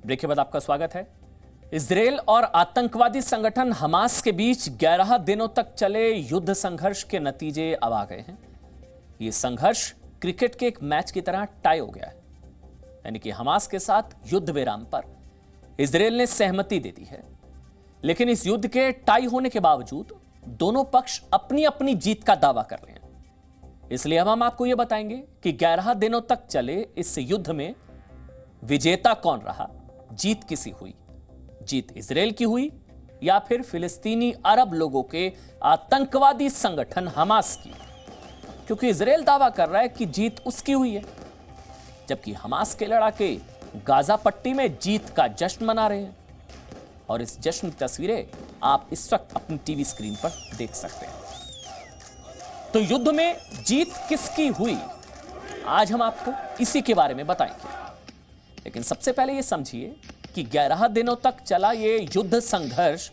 Break के बाद आपका स्वागत है। इजरायल और आतंकवादी संगठन हमास के बीच 11 दिनों तक चले युद्ध संघर्ष के नतीजे अब आ गए हैं। यह संघर्ष क्रिकेट के एक मैच की तरह टाई हो गया है, यानी कि हमास के साथ युद्ध विराम पर इजरायल ने सहमति दे दी है। लेकिन इस युद्ध के टाई होने के बावजूद दोनों पक्ष अपनी अपनी जीत का दावा कर रहे हैं। इसलिए अब हम आपको यह बताएंगे कि 11 दिनों तक चले इस युद्ध में विजेता कौन रहा, जीत किसी हुई, जीत इजरायल की हुई या फिर फिलिस्तीनी अरब लोगों के आतंकवादी संगठन हमास की। क्योंकि इजरायल दावा कर रहा है कि जीत उसकी हुई है, जबकि हमास के लड़ाके गाजा पट्टी में जीत का जश्न मना रहे हैं। और इस जश्न की तस्वीरें आप इस वक्त अपनी टीवी स्क्रीन पर देख सकते हैं। तो युद्ध में जीत किसकी हुई, आज हम आपको इसी के बारे में बताएंगे। लेकिन सबसे पहले यह समझिए कि 11 दिनों तक चला यह युद्ध संघर्ष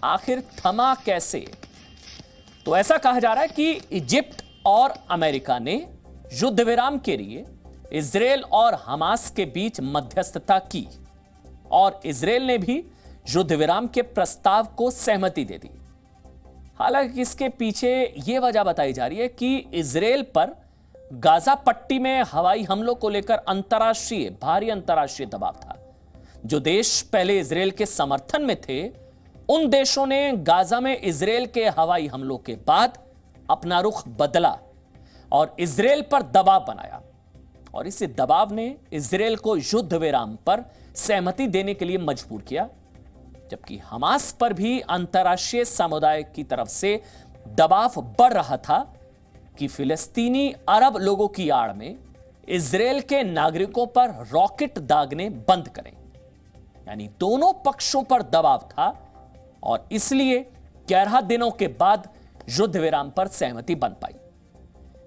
आखिर थमा कैसे। तो ऐसा कहा जा रहा है कि इजिप्ट और अमेरिका ने युद्ध विराम के लिए इजरायल और हमास के बीच मध्यस्थता की और इजरायल ने भी युद्ध विराम के प्रस्ताव को सहमति दे दी। हालांकि इसके पीछे यह वजह बताई जा रही है कि इजरायल पर गाजा पट्टी में हवाई हमलों को लेकर भारी अंतर्राष्ट्रीय दबाव था। जो देश पहले इजरायल के समर्थन में थे, उन देशों ने गाजा में इजरायल के हवाई हमलों के बाद अपना रुख बदला और इजरायल पर दबाव बनाया। और इस दबाव ने इजरायल को युद्ध विराम पर सहमति देने के लिए मजबूर किया, जबकि हमास पर भी अंतर्राष्ट्रीय समुदाय की तरफ से दबाव बढ़ रहा था कि फिलिस्तीनी अरब लोगों की आड़ में इजरायल के नागरिकों पर रॉकेट दागने बंद करें। यानी दोनों पक्षों पर दबाव था और इसलिए 11 दिनों के बाद युद्ध विराम पर सहमति बन पाई।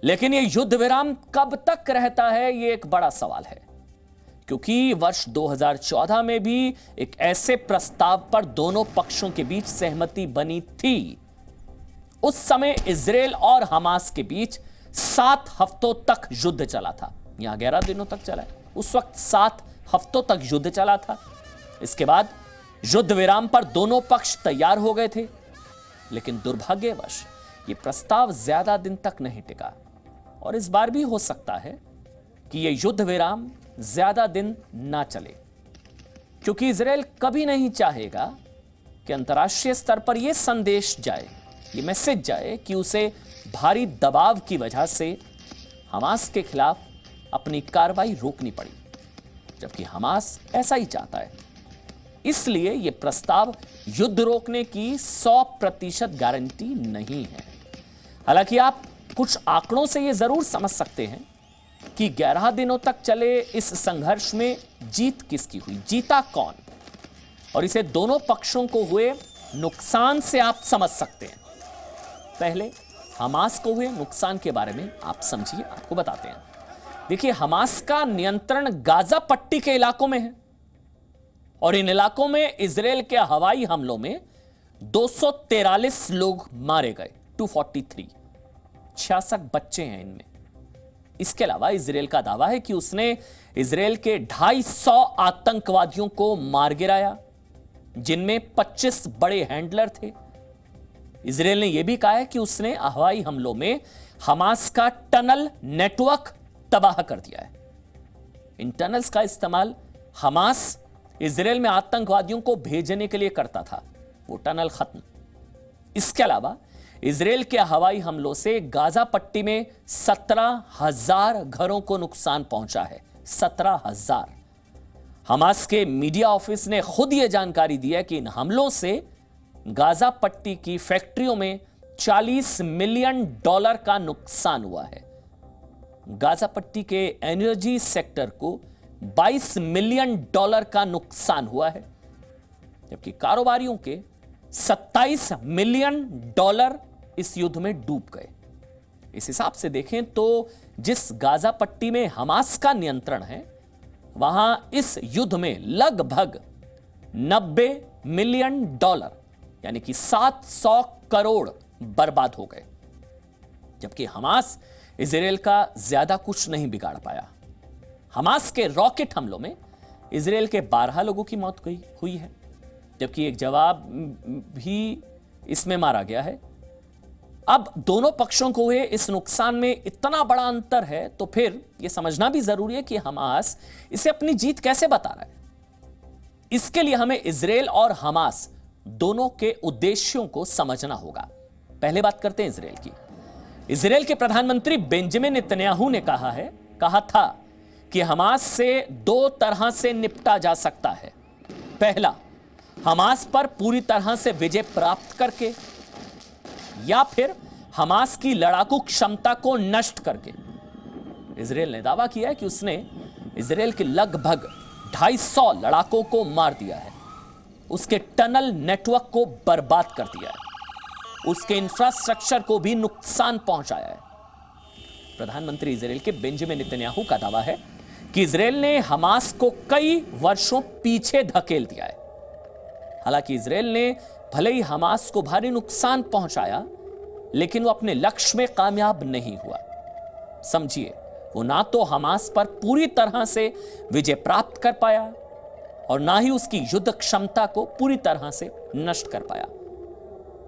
लेकिन यह युद्ध विराम कब तक रहता है, यह एक बड़ा सवाल है, क्योंकि वर्ष 2014 में भी एक ऐसे प्रस्ताव पर दोनों पक्षों के बीच सहमति बनी थी। उस समय इजरायल और हमास के बीच 7 हफ्तों तक युद्ध चला था। यहां 11 दिनों तक चला है, उस वक्त 7 हफ्तों तक युद्ध चला था। इसके बाद युद्ध विराम पर दोनों पक्ष तैयार हो गए थे, लेकिन दुर्भाग्यवश यह प्रस्ताव ज्यादा दिन तक नहीं टिका और इस बार भी हो सकता है कि यह युद्ध विराम ज्यादा दिन ना चले, क्योंकि इजरायल कभी नहीं चाहेगा कि अंतर्राष्ट्रीय स्तर पर यह संदेश जाए, यह मैसेज जाए कि उसे भारी दबाव की वजह से हमास के खिलाफ अपनी कार्रवाई रोकनी पड़ी, जबकि हमास ऐसा ही चाहता है। इसलिए यह प्रस्ताव युद्ध रोकने की 100% गारंटी नहीं है। हालांकि आप कुछ आंकड़ों से यह जरूर समझ सकते हैं कि 11 दिनों तक चले इस संघर्ष में जीत किसकी हुई, जीता कौन, और इसे दोनों पक्षों को हुए नुकसान से आप समझ सकते हैं। पहले हमास को हुए नुकसान के बारे में आप समझिए, आपको बताते हैं। देखिए, हमास का नियंत्रण गाजा पट्टी के इलाकों में है और इन इलाकों में इजरायल के हवाई हमलों में 243 लोग मारे गए, 243, 66 बच्चे हैं इनमें। इसके अलावा इजरायल का दावा है कि उसने इजरायल के 250 आतंकवादियों को मार गिराया, जिनमें 25 बड़े हैंडलर थे। इजरायल ने यह भी कहा है कि उसने हवाई हमलों में हमास का टनल नेटवर्क तबाह कर दिया है। इन टनल्स का इस्तेमाल हमास इजरायल में आतंकवादियों को भेजने के लिए करता था, वो टनल खत्म। इसके अलावा इजरायल के हवाई हमलों से गाजा पट्टी में 17,000 घरों को नुकसान पहुंचा है, 17,000। हमास के मीडिया ऑफिस ने खुद यह जानकारी दी है कि इन हमलों से गाजा पट्टी की फैक्ट्रियों में $40 मिलियन का नुकसान हुआ है। गाजा पट्टी के एनर्जी सेक्टर को $22 मिलियन का नुकसान हुआ है, जबकि कारोबारियों के $27 मिलियन इस युद्ध में डूब गए। इस हिसाब से देखें तो जिस गाजा पट्टी में हमास का नियंत्रण है, वहां इस युद्ध में लगभग $90 मिलियन यानी कि 700 करोड़ बर्बाद हो गए, जबकि हमास इजरायल का ज्यादा कुछ नहीं बिगाड़ पाया। हमास के रॉकेट हमलों में इजराइल के 12 लोगों की मौत हुई है, जबकि एक जवाब भी इसमें मारा गया है। अब दोनों पक्षों को हुए इस नुकसान में इतना बड़ा अंतर है, तो फिर यह समझना भी जरूरी है कि हमास इसे अपनी जीत कैसे बता रहा है। इसके लिए हमें इजराइल और हमास दोनों के उद्देश्यों को समझना होगा। पहले बात करते हैं इजराइल की। इजराइल के प्रधानमंत्री बेंजामिन नेतन्याहू ने कहा था कि हमास से 2 तरह से निपटा जा सकता है। पहला, हमास पर पूरी तरह से विजय प्राप्त करके, या फिर हमास की लड़ाकू क्षमता को नष्ट करके। इजराइल ने दावा किया है कि उसने इजराइल के लगभग 250 लड़ाकों को मार दिया है, उसके टनल नेटवर्क को बर्बाद कर दिया है, उसके इंफ्रास्ट्रक्चर को भी नुकसान पहुंचाया है। प्रधानमंत्री इजराइल के बेंजामिन नेतन्याहू का दावा है कि इजराइल ने हमास को कई वर्षों पीछे धकेल दिया है। हालांकि इजराइल ने भले ही हमास को भारी नुकसान पहुंचाया, लेकिन वो अपने लक्ष्य में कामयाब नहीं हुआ। समझिए, वो ना तो हमास पर पूरी तरह से विजय प्राप्त कर पाया और ना ही उसकी युद्ध क्षमता को पूरी तरह से नष्ट कर पाया।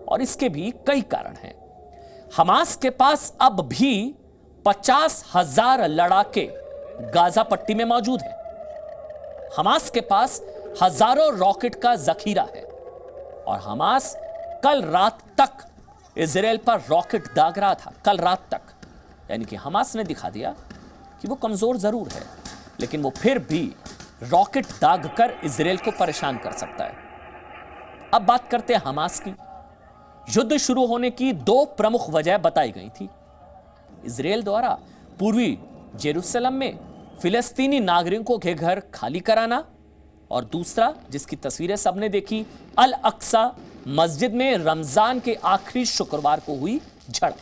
और इसके भी कई कारण हैं। हमास के पास अब भी 50,000 लड़ाके गाजा पट्टी में मौजूद हैं। हमास के पास हजारों रॉकेट का जखीरा है और हमास कल रात तक इजराइल पर रॉकेट दाग रहा था। कल रात तक, यानी कि हमास ने दिखा दिया कि वो कमजोर जरूर है, लेकिन वो फिर भी रॉकेट दाग कर इजराइल को परेशान कर सकता है। अब बात करते हैं हमास की। युद्ध शुरू होने की 2 प्रमुख वजह बताई गई थी। इजराइल द्वारा पूर्वी जेरूसलम में फिलिस्तीनी नागरिकों के घर खाली कराना, और दूसरा, जिसकी तस्वीरें सबने देखी, अल अक्सा मस्जिद में रमजान के आखिरी शुक्रवार को हुई झड़प।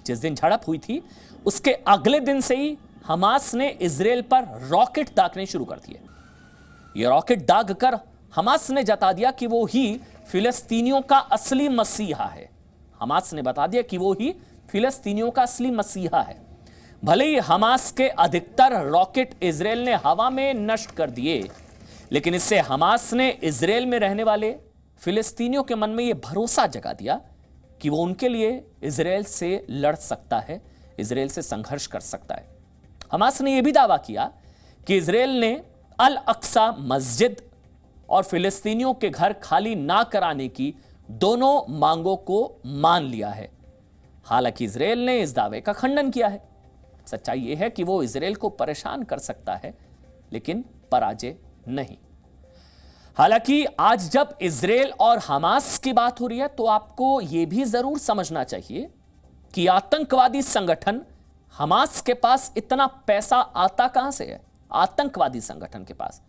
जिस दिन झड़प हुई थी, उसके अगले दिन से ही हमास ने इजराइल पर रॉकेट दागने शुरू कर दिए। ये रॉकेट दाग कर हमास ने जता दिया कि वो ही फिलिस्तीनियों का असली मसीहा है। हमास ने बता दिया कि वो ही फिलिस्तीनियों का असली मसीहा है। भले ही हमास के अधिकतर रॉकेट इजराइल ने हवा में नष्ट कर दिए, लेकिन इससे हमास ने इजराइल में रहने वाले फिलिस्तीनियों के मन में यह भरोसा जगा दिया कि वो उनके लिए इजराइल से लड़ सकता है, इजराइल से संघर्ष कर सकता है। हमास ने यह भी दावा किया कि इजराइल ने अल अक्सा मस्जिद और फिलिस्तीनियों के घर खाली ना कराने की दोनों मांगों को मान लिया है। हालांकि इजराइल ने इस दावे का खंडन किया है। सच्चाई यह है कि वो इजराइल को परेशान कर सकता है, लेकिन पराजय नहीं। हालांकि आज जब इजराइल और हमास की बात हो रही है, तो आपको यह भी जरूर समझना चाहिए कि आतंकवादी संगठन हमास के पास इतना पैसा आता कहां से है, आतंकवादी संगठन के पास,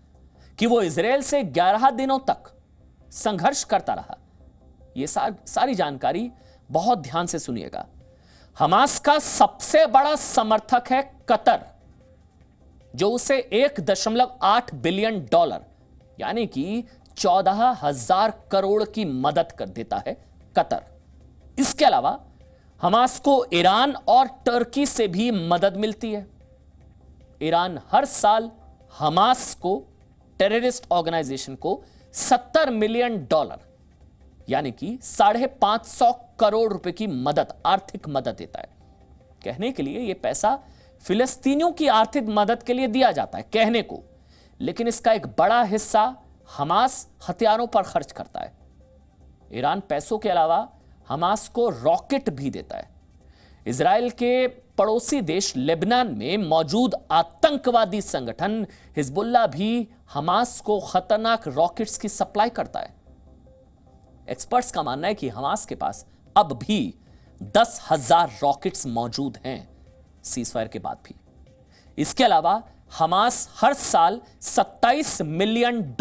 कि वो इजराइल से 11 दिनों तक संघर्ष करता रहा। यह सारी जानकारी बहुत ध्यान से सुनिएगा। हमास का सबसे बड़ा समर्थक है कतर, जो उसे $1.8 बिलियन यानी कि 14,000 करोड़ की मदद कर देता है कतर। इसके अलावा हमास को ईरान और टर्की से भी मदद मिलती है। ईरान हर साल हमास को, टेररिस्ट ऑर्गेनाइजेशन को, $70 मिलियन यानी कि 550 करोड़ रुपए की मदद, आर्थिक मदद देता है। कहने के लिए यह पैसा फिलिस्तीनियों की आर्थिक मदद के लिए दिया जाता है, कहने को, लेकिन इसका एक बड़ा हिस्सा हमास हथियारों पर खर्च करता है। ईरान पैसों के अलावा हमास को रॉकेट भी देता है। इजराइल के पड़ोसी देश लेबनान में मौजूद आतंकवादी संगठन हिजबुल्लाह भी हमास को खतरनाक रॉकेट्स की सप्लाई करता है। एक्सपर्ट्स का मानना है कि हमास के पास अब भी 10,000 रॉकेट्स मौजूद हैं, सीजफायर के बाद भी। इसके अलावा हमास हर साल $27 मिलियन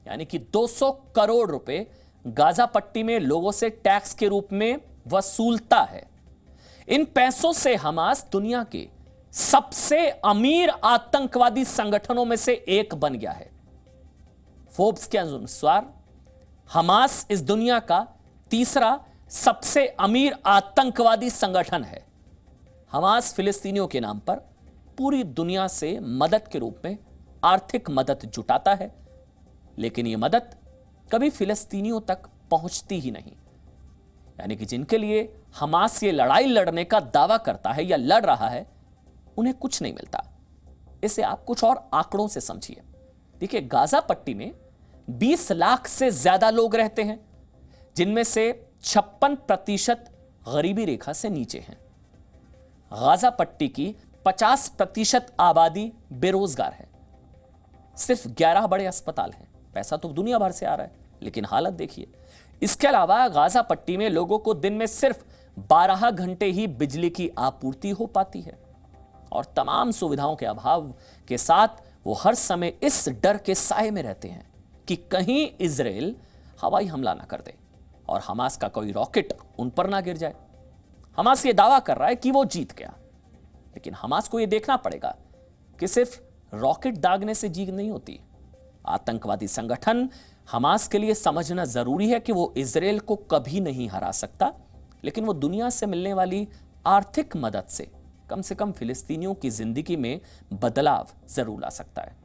यानी कि 200 करोड़ रुपए गाजा पट्टी में लोगों से टैक्स के रूप में वसूलता है। इन पैसों से हमास दुनिया के सबसे अमीर आतंकवादी संगठनों में से एक बन गया है। फोर्ब्स के अनुसार हमास इस दुनिया का तीसरा सबसे अमीर आतंकवादी संगठन है। हमास फिलिस्तीनियों के नाम पर पूरी दुनिया से मदद के रूप में आर्थिक मदद जुटाता है, लेकिन यह मदद कभी फिलिस्तीनियों तक पहुंचती ही नहीं। यानी कि जिनके लिए हमास ये लड़ाई लड़ने का दावा करता है या लड़ रहा है, उन्हें कुछ नहीं मिलता। इसे आप कुछ और आंकड़ों से समझिए। देखिए, गाजा पट्टी में 20 लाख से ज्यादा लोग रहते हैं, जिनमें से 56% गरीबी रेखा से नीचे हैं। गाजा पट्टी की 50% आबादी बेरोजगार है। सिर्फ 11 बड़े अस्पताल हैं। पैसा तो दुनिया भर से आ रहा है, लेकिन हालत देखिए। इसके अलावा गाजा पट्टी में लोगों को दिन में सिर्फ 12 घंटे ही बिजली की आपूर्ति हो पाती है, और तमाम सुविधाओं के अभाव के साथ वो हर समय इस डर के साए में रहते हैं कि कहीं इजराइल हवाई हमला ना कर दे और हमास का कोई रॉकेट उन पर ना गिर जाए। हमास ये दावा कर रहा है कि वो जीत गया, लेकिन हमास को ये देखना पड़ेगा कि सिर्फ रॉकेट दागने से जीत नहीं होती। आतंकवादी संगठन हमास के लिए समझना जरूरी है कि वो इजराइल को कभी नहीं हरा सकता, लेकिन वो दुनिया से मिलने वाली आर्थिक मदद से कम फिलिस्तीनियों की जिंदगी में बदलाव जरूर ला सकता है।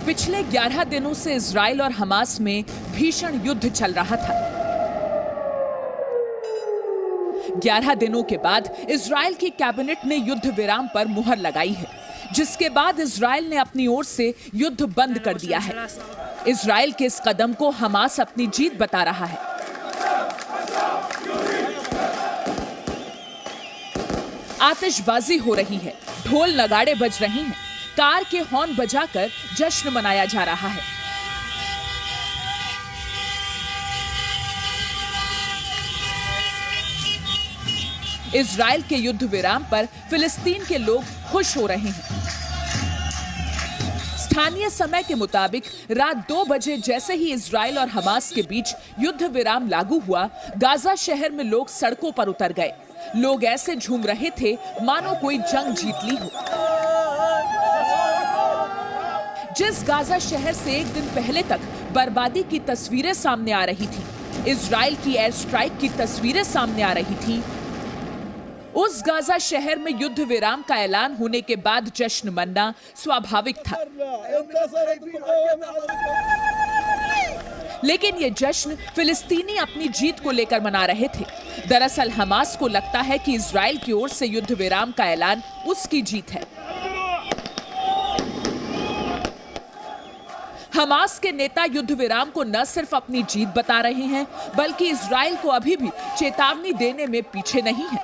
पिछले 11 दिनों से इजराइल और हमास में भीषण युद्ध चल रहा था। 11 दिनों के बाद इजराइल की कैबिनेट ने युद्ध विराम पर मुहर लगाई है, जिसके बाद इजराइल ने अपनी ओर से युद्ध बंद कर दिया है। इजराइल के इस कदम को हमास अपनी जीत बता रहा है। आतिशबाजी हो रही है, ढोल नगाड़े बज रही हैं, कार के हॉर्न बजाकर जश्न मनाया जा रहा है। इजराइल के युद्ध विराम पर फिलिस्तीन के लोग खुश हो रहे हैं। स्थानीय समय के मुताबिक रात 2 बजे जैसे ही इजराइल और हमास के बीच युद्ध विराम लागू हुआ, गाजा शहर में लोग सड़कों पर उतर गए। लोग ऐसे झूम रहे थे मानो कोई जंग जीत ली हो। जिस गाजा शहर से एक दिन पहले तक बर्बादी की तस्वीरें सामने आ रही थी, इजराइल की एयर स्ट्राइक की तस्वीरें सामने आ रही थी, उस गाजा शहर में युद्ध विराम का ऐलान होने के बाद जश्न मनाना स्वाभाविक था। लेकिन ये जश्न फिलिस्तीनी अपनी जीत को लेकर मना रहे थे। दरअसल हमास को लगता है कि इजराइल की ओर से युद्ध विराम का ऐलान उसकी जीत है। हमास के नेता युद्ध विराम को न सिर्फ अपनी जीत बता रहे हैं, बल्कि इजराइल को अभी भी चेतावनी देने में पीछे नहीं है।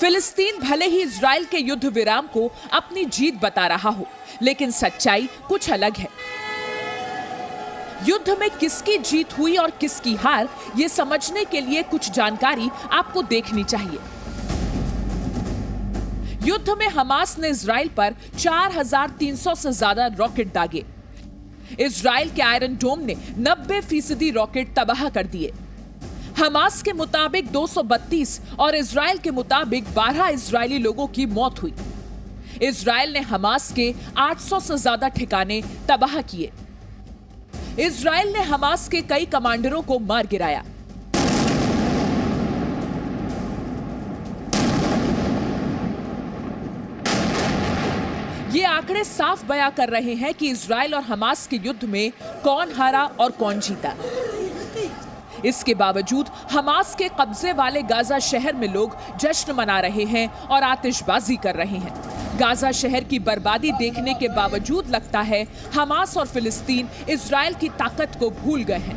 फिलिस्तीन भले ही इजराइल के युद्ध विराम को अपनी जीत बता रहा हो, लेकिन सच्चाई कुछ अलग है। युद्ध में किसकी जीत हुई और किसकी हार, ये समझने के लिए कुछ जानकारी आपको देखनी चाहिए। युद्ध में हमास ने इजराइल पर 4300 से ज्यादा रॉकेट दागे। इजराइल के आयरन डोम ने 90% रॉकेट तबाह कर दिए। हमास के मुताबिक 232 और इजराइल के मुताबिक 12 इजरायली लोगों की मौत हुई। इजराइल ने हमास के 800 से ज्यादा ठिकाने तबाह किए। इजराइल ने हमास के कई कमांडरों को मार गिराया। ये आंकड़े साफ बयां कर रहे हैं कि इजराइल और हमास के युद्ध में कौन हारा और कौन जीता। इसके बावजूद हमास के कब्जे वाले गाजा शहर में लोग जश्न मना रहे हैं और आतिशबाजी कर रहे हैं। गाजा शहर की बर्बादी देखने के बावजूद लगता है हमास और फिलिस्तीन इजराइल की ताकत को भूल गए हैं।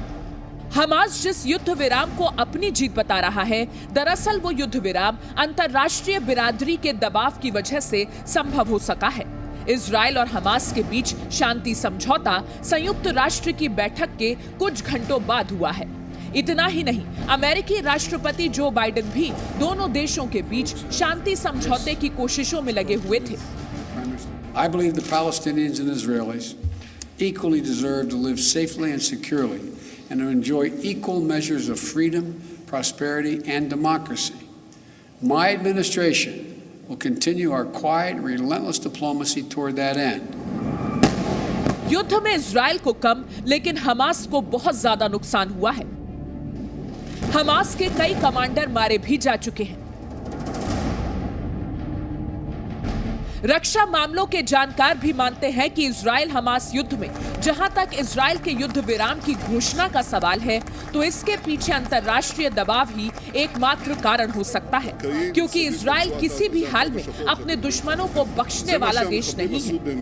हमास जिस युद्ध विराम को अपनी जीत बता रहा है, दरअसल वो युद्ध विराम अंतर्राष्ट्रीय बिरादरी के दबाव की वजह से संभव हो सका है। इजराइल और हमास के बीच शांति समझौता संयुक्त राष्ट्र की बैठक के कुछ घंटों बाद हुआ है। इतना ही नहीं, अमेरिकी राष्ट्रपति जो बाइडेन भी दोनों देशों के बीच शांति समझौते की कोशिशों में लगे हुए थे। I believe the Palestinians and Israelis equally deserve to live safely and securely and to enjoy equal measures of freedom, prosperity, and democracy. My administration will continue our quiet, relentless diplomacy toward that end. युद्ध में Israel को कम लेकिन Hamas को बहुत ज्यादा नुकसान हुआ है। हमास के कई कमांडर मारे भी जा चुके हैं। रक्षा मामलों के जानकार भी मानते हैं कि इजराइल हमास युद्ध में जहां तक इजराइल के युद्ध विराम की घोषणा का सवाल है, तो इसके पीछे अंतर्राष्ट्रीय दबाव ही एकमात्र कारण हो सकता है, क्योंकि इजराइल किसी भी हाल में अपने दुश्मनों को बख्शने वाला देश नहीं है।